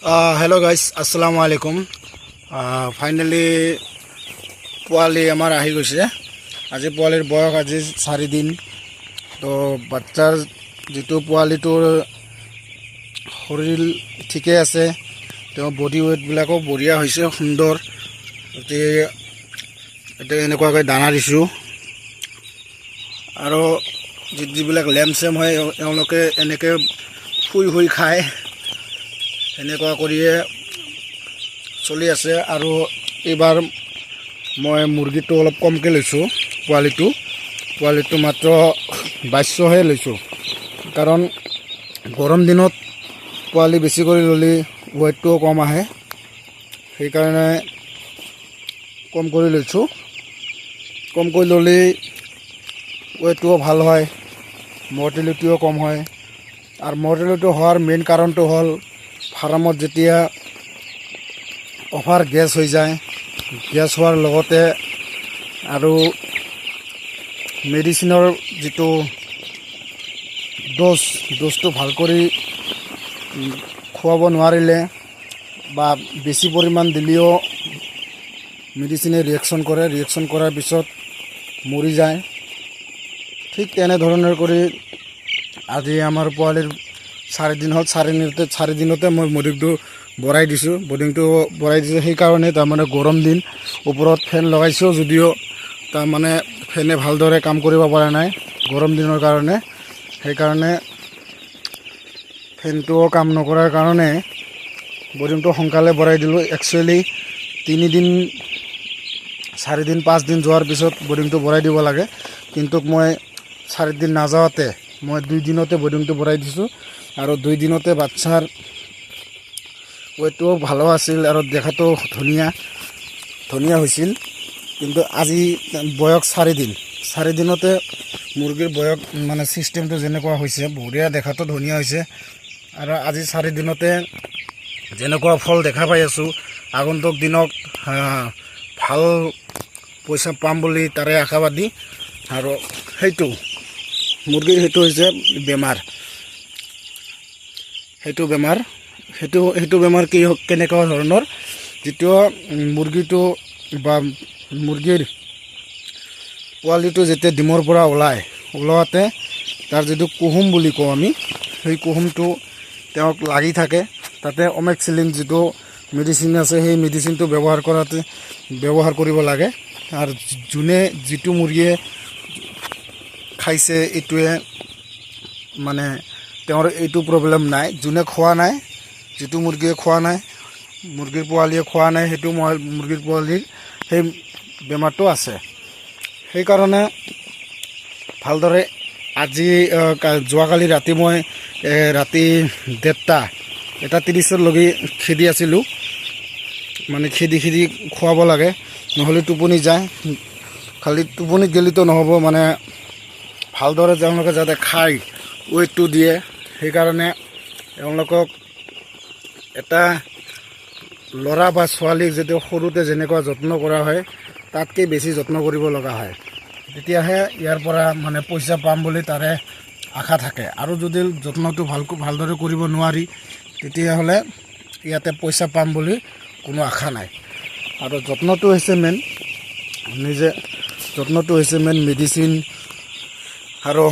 Hello guys अस्सलामु आलैकुम। Finally पोवाली आमार आহি গৈছে। আজি পোৱালিৰ বয়স আজি 4 দিন। তো বাচ্চাৰ যেটো পোৱালিটোৰ শৰীৰ ঠিকে আছে, তেওঁ বডি ওয়েট বিলাকো বঢ়িয়া হৈছে, সুন্দৰ। এটা এনেকুৱাকৈ দানা দিছোঁ আৰু যিবিলাক লেমচেম হয় এওঁলোকে এনেকৈ শুই খায়, এনেকুৱা কৰিয়ে চলি আছে। আৰু এইবাৰ মই মুৰ্গীটো অলপ কমকৈ লৈছোঁ, পোৱালিটো মাত্ৰ 2200হে লৈছোঁ, কাৰণ গৰম দিনত পোৱালি বেছি কৰি ল'লে ৱেটটোও কম আহে, সেইকাৰণে কম কৰি লৈছোঁ। কমকৈ ল'লে ৱেটটোও ভাল হয়, মৰ্টেলিটিও কম হয়। আৰু মৰ্টেলিটি হোৱাৰ মেইন কাৰণটো হ'ল ফাৰ্মত যেতিয়া অভাৰ গেছ হৈ যায়, গেছ হোৱাৰ লগতে আৰু মেডিচিনৰ যিটো ড'জটো ভাল কৰি খুৱাব নোৱাৰিলে বা বেছি পৰিমাণ দিলেও মেডিচিনে ৰিয়েকশ্যন কৰাৰ পিছত মৰি যায়। ঠিক তেনেধৰণৰ কৰি আজি আমাৰ পোৱালিৰ 4 দিন হ'ল। 4 দিনতে মই বৰ্ডিংটো বঢ়াই দিছোঁ। সেইকাৰণে তাৰমানে গৰম দিন, ওপৰত ফেন লগাইছোঁ যদিও তাৰমানে ফেনে ভালদৰে কাম কৰিব পৰা নাই গৰম দিনৰ কাৰণে। সেইকাৰণে ফেনটোও কাম নকৰাৰ কাৰণে বৰ্ডিংটো সোনকালে বঢ়াই দিলোঁ। একচুৱেলি 3 দিন 4 দিন 5 দিন যোৱাৰ পিছত বৰ্ডিংটো বঢ়াই দিব লাগে, কিন্তু মই 4 দিন নাযাওঁতে মই 2 দিনতে বৰ্ডিংটো বঢ়াই দিছোঁ। আৰু 2 দিনতে বাচ্চাৰ ৱেটটোও ভালো আছিল আৰু দেখাতো ধুনীয়া হৈছিল। কিন্তু আজি বয়স 4 দিনতে মুৰ্গীৰ বয়স মানে ছিষ্টেমটো যেনেকুৱা হৈছে, বঢ়িয়া, দেখাতো ধুনীয়া হৈছে। আৰু আজি 4 দিনতে যেনেকুৱা ফল দেখা পাই আছোঁ, আগন্তুক দিনত ভাল পইচা পাম বুলি তাৰে আশাবাদী। আৰু মুৰ্গীৰ সেইটো হৈছে বেমাৰ। সেইটো বেমাৰ কেনেকুৱা ধৰণৰ, যিটো মুৰ্গীটো বা মুৰ্গীৰ পোৱালিটো যেতিয়া ডিমৰ পৰা ওলাওঁতে তাৰ যিটো কুহুম বুলি কওঁ আমি, সেই কুহুমটো তেওঁক লাগি থাকে। তাতে অমেক্সিলিন যিটো মেডিচিন আছে, সেই মেডিচিনটো ব্যৱহাৰ কৰিব লাগে। আৰু যিটো মুৰ্গীয়ে খাইছে এইটোৱে মানে তেওঁৰ এইটো প্ৰব্লেম নাই। যোনে খোৱা নাই, যিটো মুৰ্গীয়ে খোৱা নাই, মুৰ্গীৰ পোৱালীয়ে খোৱা নাই, সেইটো মুৰ্গীৰ পোৱালীৰ সেই বেমাৰটো আছে। সেইকাৰণে ভালদৰে আজি যোৱাকালি ৰাতি মই ৰাতি 1:30 খেদি আছিলোঁ। মানে খেদি খুৱাব লাগে, নহ'লে টোপনি যায়। খালি টোপনিত গেলিতো নহ'ব, মানে ভালদৰে তেওঁলোকে যাতে খাই ৱেটটো দিয়ে। সেইকাৰণে তেওঁলোকক এটা ল'ৰা বা ছোৱালীক যদি সৰুতে যেনেকুৱা যত্ন কৰা হয়, তাতকৈ বেছি যত্ন কৰিব লগা হয়। তেতিয়াহে ইয়াৰ পৰা মানে পইচা পাম বুলি তাৰে আশা থাকে। আৰু যদি যত্নটো ভালদৰে কৰিব নোৱাৰি, তেতিয়াহ'লে ইয়াতে পইচা পাম বুলি কোনো আশা নাই। আৰু যত্নটো হৈছে মেইন মেডিচিন আৰু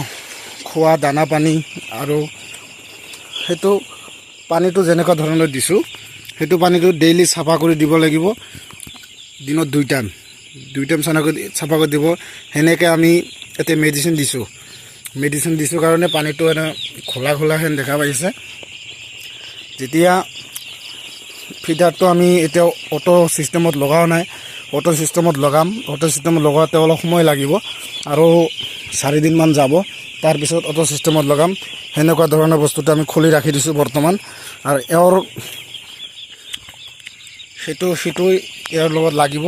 খোৱা দানা পানী। আৰু সেইটো পানীটো যেনেকুৱা ধৰণৰ দিছোঁ, সেইটো পানীটো ডেইলি চাফা কৰি দিব লাগিব। দিনত 2 টাইম চাফা কৰি দিব। সেনেকৈ আমি এতিয়া মেডিচিন দিছোঁ কাৰণে পানীটো এনে খোলা হেন দেখা পাইছে। যেতিয়া ফিডাৰটো আমি এতিয়া অটো ছিষ্টেমত লগাও নাই, অটো ছিষ্টেমত লগাওঁতে অলপ সময় লাগিব আৰু 4 দিনমান যাব। তাৰপিছত অটো ছিষ্টেমত লগাম। সেনেকুৱা ধৰণৰ বস্তুটো আমি খুলি ৰাখি দিছোঁ বৰ্তমান। আৰু সেইটো ইয়াৰ লগত লাগিব।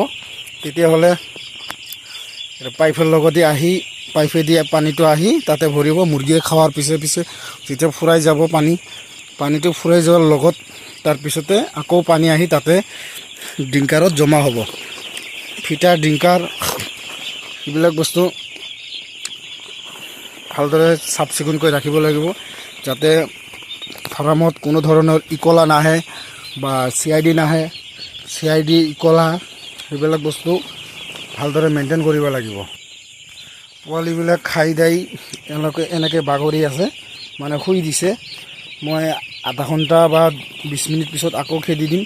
তেতিয়াহ'লে পাইপেদি পানীটো আহি তাতে ভৰিব। মুৰ্গীয়ে খোৱাৰ পিছে যেতিয়া ফুৰাই যাব, পানীটো ফুৰাই যোৱাৰ লগত তাৰপিছতে আকৌ পানী আহি তাতে ড্ৰিংকাৰত জমা হ'ব। ফিটাৰ ড্ৰিংকাৰ এইবিলাক বস্তু ভালদৰে চাফ চিকুণকৈ ৰাখিব লাগিব, যাতে ফাৰ্মত কোনো ধৰণৰ ইকলা নাহে বা CID নাহে, CID ইকলা সেইবিলাক বস্তু ভালদৰে মেইনটেইন কৰিব লাগিব। পোৱালিবিলাক খাই দাই এনেকৈ বাগৰি আছে, মানে শুই দিছে। মই আধা ঘণ্টা বা 20 মিনিট পিছত আকৌ খেদি দিম,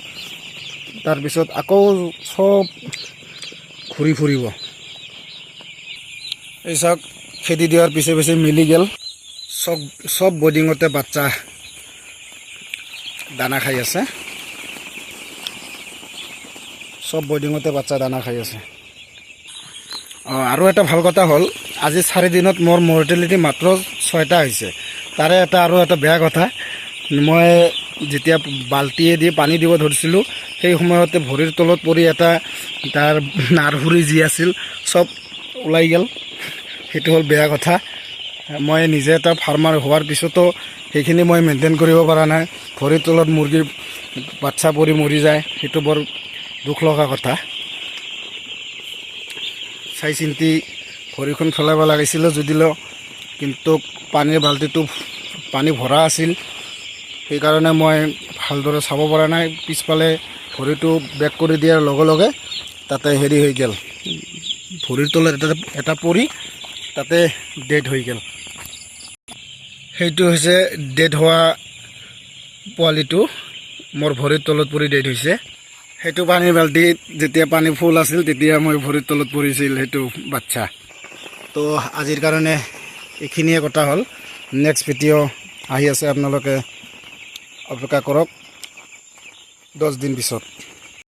তাৰপিছত আকৌ চব ঘূৰি ফুৰিব। এই চাওক খেদি দিয়াৰ পিছে পিছে মিলি গ'ল। চব বৰ্ডিঙতে বাচ্চা দানা খাই আছে, চব বৰ্ডিঙতে বাচ্চা দানা খাই আছে। আৰু এটা ভাল কথা হ'ল, আজি 4 দিনত মোৰ মৰ্টেলিটি মাত্ৰ 6টা হৈছে। তাৰে আৰু এটা বেয়া কথা, মই যেতিয়া বাল্টিয়ে দি পানী দিব ধৰিছিলোঁ, সেই সময়তে ভৰিৰ তলত পৰি তাৰ নাৰভুৰি যি আছিল চব ওলাই গ'ল। সেইটো হ'ল বেয়া কথা। মই নিজে এটা ফাৰ্মাৰ হোৱাৰ পিছতো সেইখিনি মই মেইনটেইন কৰিব পৰা নাই। ভৰিৰ তলত মুৰ্গীৰ বাচ্চা পৰি মৰি যায়, সেইটো বৰ দুখ লগা কথা। চাই চিন্তি ভৰিখন চলাব লাগিছিল যদিও, কিন্তু পানীৰ বাল্টিটো পানী ভৰা আছিল, সেইকাৰণে মই ভালদৰে চাব পৰা নাই। পিছফালে ভৰিটো বেক কৰি দিয়াৰ লগে লগে তাতে হেৰি হৈ গ'ল, ভৰিৰ তলত এটা পৰি তাতে ডেড হৈ গ'ল। সেইটো হৈছে ডেড হোৱা পোৱালিটো, মোৰ ভৰিৰ তলত পৰি ডেড হৈছে। সেইটো পানীৰ বাল্টিত যেতিয়া পানী ফুল আছিল তেতিয়া মই ভৰিৰ তলত পৰিছিল সেইটো বাচ্চা। তো আজিৰ কাৰণে এইখিনিয়ে কথা হ'ল। নেক্সট ভিডিঅ' আহি আছে, আপোনালোকে অপেক্ষা কৰক 10 দিন পিছত।